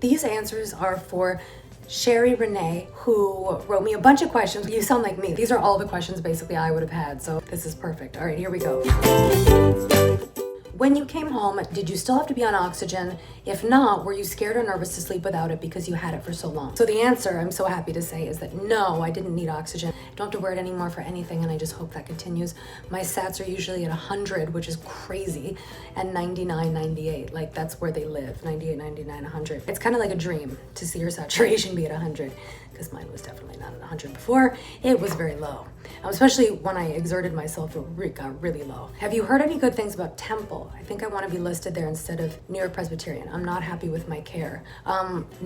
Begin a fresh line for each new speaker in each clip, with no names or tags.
These answers are for Sherry Renee, who wrote me a bunch of questions. You sound like me. These are all the questions basically I would have had, so this is perfect. All right, here we go. When you came home, did you still have to be on oxygen? If not, were you scared or nervous to sleep without it because you had it for so long? So the answer, I'm so happy to say, is that no, I didn't need oxygen. I don't have to wear it anymore for anything, and I just hope that continues. My sats are usually at 100, which is crazy, and 99, 98. Like, that's where they live, 98, 99, 100. It's kind of like a dream to see your saturation be at 100, because mine was definitely not at 100 before. It was very low. Especially when I exerted myself, it got really low. Have you heard any good things about Temple? I think I want to be listed there instead of New York Presbyterian. I'm not happy with my care.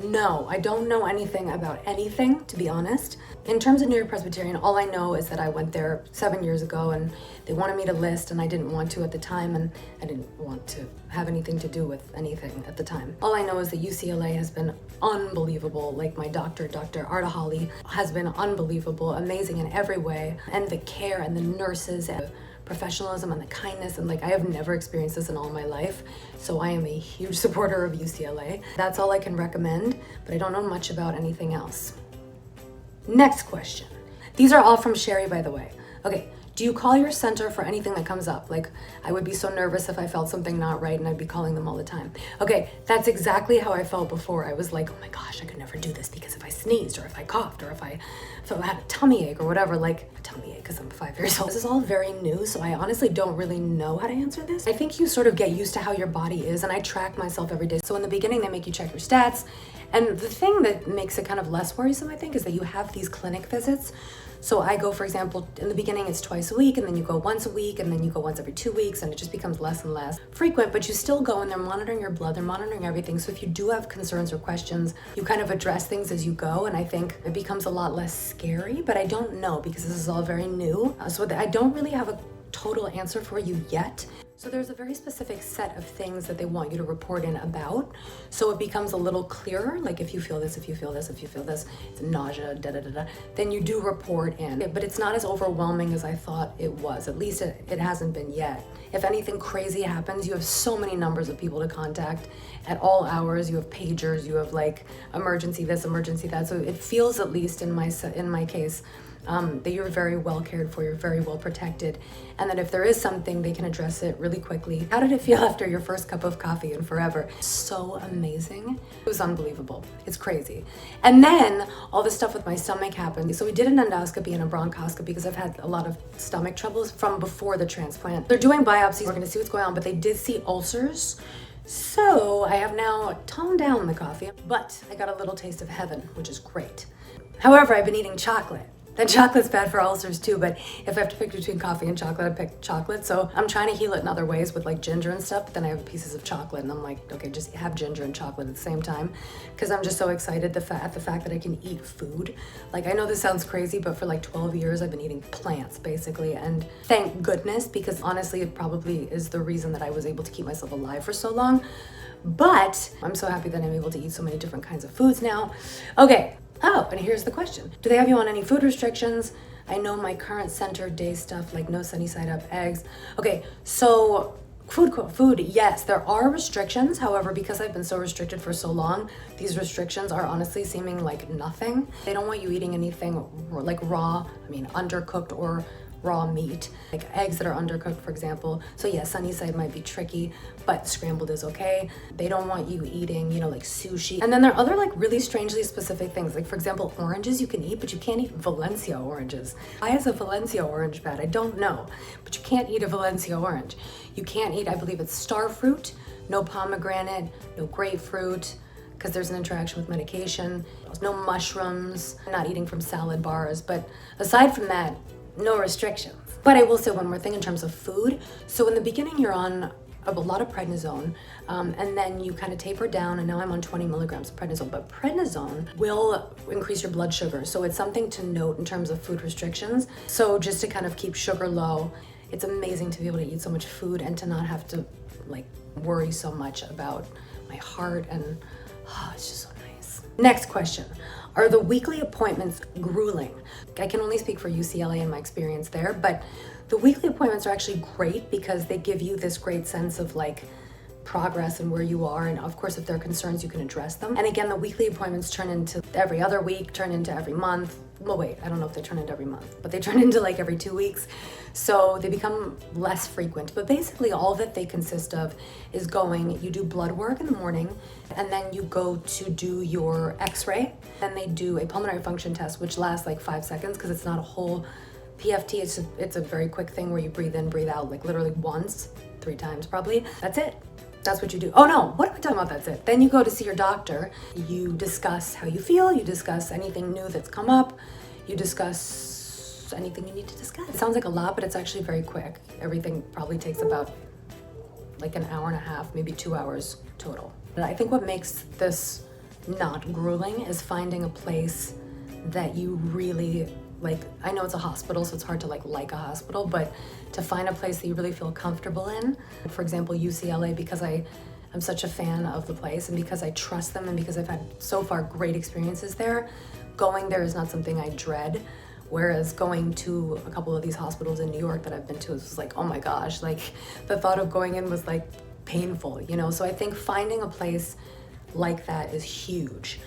No, I don't know anything about anything, to be honest. In terms of New York Presbyterian, all I know is that I went there 7 years ago and they wanted me to list and I didn't want to at the time, and I didn't want to have anything to do with anything at the time. All I know is that UCLA has been unbelievable. Like, my doctor, Dr. Arda Holly, has been unbelievable, amazing in every way. And the care and the nurses and the professionalism and the kindness, and like, I have never experienced this in all my life. So I am a huge supporter of UCLA. That's all I can recommend, but I don't know much about anything else. Next question. These are all from Sherry, by the way. Okay. Do you call your center for anything that comes up? Like, I would be so nervous if I felt something not right and I'd be calling them all the time. Okay, that's exactly how I felt before. I was like, oh my gosh, I could never do this because if I sneezed or if I coughed or if I had a tummy ache or whatever, like a tummy ache because I'm 5 years old. This is all very new, so I honestly don't really know how to answer this. I think you sort of get used to how your body is, and I track myself every day. So in the beginning, they make you check your stats. And the thing that makes it kind of less worrisome, I think, is that you have these clinic visits. So I go, for example, in the beginning it's twice a week, and then you go once a week, and then you go once every 2 weeks, and it just becomes less and less frequent, but you still go and they're monitoring your blood, they're monitoring everything. So if you do have concerns or questions, you kind of address things as you go, and I think it becomes a lot less scary, but I don't know because this is all very new. So I don't really have a total answer for you yet. So there's a very specific set of things that they want you to report in about. So it becomes a little clearer, like if you feel this, if you feel this, if you feel this, it's nausea, then you do report in. But it's not as overwhelming as I thought it was. At least it hasn't been yet. If anything crazy happens, you have so many numbers of people to contact at all hours. You have pagers, you have like emergency this, emergency that. So it feels, at least in my case, that you're very well cared for, you're very well protected, and that if there is something, they can address it really quickly. How did it feel after your first cup of coffee in forever? So amazing. It was unbelievable. It's crazy. And then all this stuff with my stomach happened. So we did an endoscopy and a bronchoscopy because I've had a lot of stomach troubles from before the transplant. They're doing biopsies. We're going to see what's going on, but they did see ulcers. So I have now toned down the coffee, but I got a little taste of heaven, which is great. However, I've been eating chocolate. And chocolate's bad for ulcers too, but if I have to pick between coffee and chocolate, I pick chocolate. So I'm trying to heal it in other ways with like ginger and stuff, but then I have pieces of chocolate and I'm like, okay, just have ginger and chocolate at the same time. Because I'm just so excited at the fact that I can eat food. Like, I know this sounds crazy, but for like 12 years, I've been eating plants basically. And thank goodness, because honestly, it probably is the reason that I was able to keep myself alive for so long. But I'm so happy that I'm able to eat so many different kinds of foods now. Okay. Oh, and here's the question. Do they have you on any food restrictions? I know my current center day stuff, like no sunny side up eggs. Okay, so food, yes, there are restrictions. However, because I've been so restricted for so long, these restrictions are honestly seeming like nothing. They don't want you eating anything like raw, undercooked or raw meat, like eggs that are undercooked, for example. So yeah, sunny side might be tricky, but scrambled is okay. They don't want you eating, like sushi. And then there are other like really strangely specific things. Like, for example, oranges you can eat, but you can't eat Valencia oranges. Why is a Valencia orange bad? I don't know, but you can't eat a Valencia orange. You can't eat, I believe it's star fruit, no pomegranate, no grapefruit, because there's an interaction with medication. No mushrooms, I'm not eating from salad bars, but aside from that, no restrictions. But I will say one more thing in terms of food. So in the beginning, you're on a lot of prednisone, and then you kind of taper down, and now I'm on 20 milligrams of prednisone. But prednisone will increase your blood sugar, so it's something to note in terms of food restrictions. So just to kind of keep sugar low, it's amazing to be able to eat so much food and to not have to like worry so much about my heart, and it's just so nice. Next question. Are the weekly appointments grueling? I can only speak for UCLA and my experience there, but the weekly appointments are actually great because they give you this great sense of like progress and where you are. And of course, if there are concerns, you can address them. And again, the weekly appointments turn into every other week, turn into every month. Well, wait, I don't know if they turn into every month, but they turn into like every 2 weeks. So they become less frequent. But basically all that they consist of is you do blood work in the morning, and then you go to do your x-ray. Then they do a pulmonary function test, which lasts like 5 seconds because it's not a whole PFT. It's a very quick thing where you breathe in, breathe out, like literally once, 3 times probably. That's it. That's what you do. Oh no, what am I talking about? That's it. Then you go to see your doctor. You discuss how you feel. You discuss anything new that's come up. You discuss anything you need to discuss. It sounds like a lot, but it's actually very quick. Everything probably takes about like an hour and a half, maybe 2 hours total. And I think what makes this not grueling is finding a place that you really like. I know it's a hospital, so it's hard to like a hospital, but to find a place that you really feel comfortable in. For example, UCLA, because I'm such a fan of the place and because I trust them and because I've had so far great experiences there, going there is not something I dread. Whereas going to a couple of these hospitals in New York that I've been to is like, oh my gosh, like the thought of going in was like painful, you know? So I think finding a place like that is huge.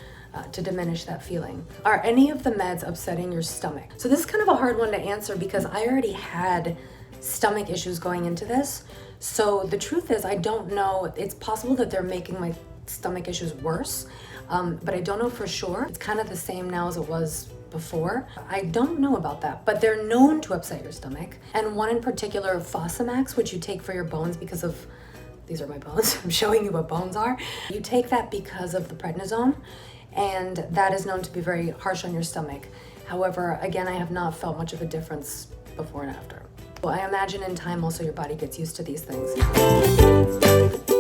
To diminish that feeling. Are any of the meds upsetting your stomach? So this is kind of a hard one to answer because I already had stomach issues going into this. So the truth is I don't know. It's possible that they're making my stomach issues worse, but I don't know for sure. It's kind of the same now as it was before. I don't know about that, but they're known to upset your stomach. And one in particular, Fosamax, which you take for your bones because of, these are my bones. I'm showing you what bones are. You take that because of the prednisone. And that is known to be very harsh on your stomach. However, again, I have not felt much of a difference before and after. Well, I imagine in time also your body gets used to these things.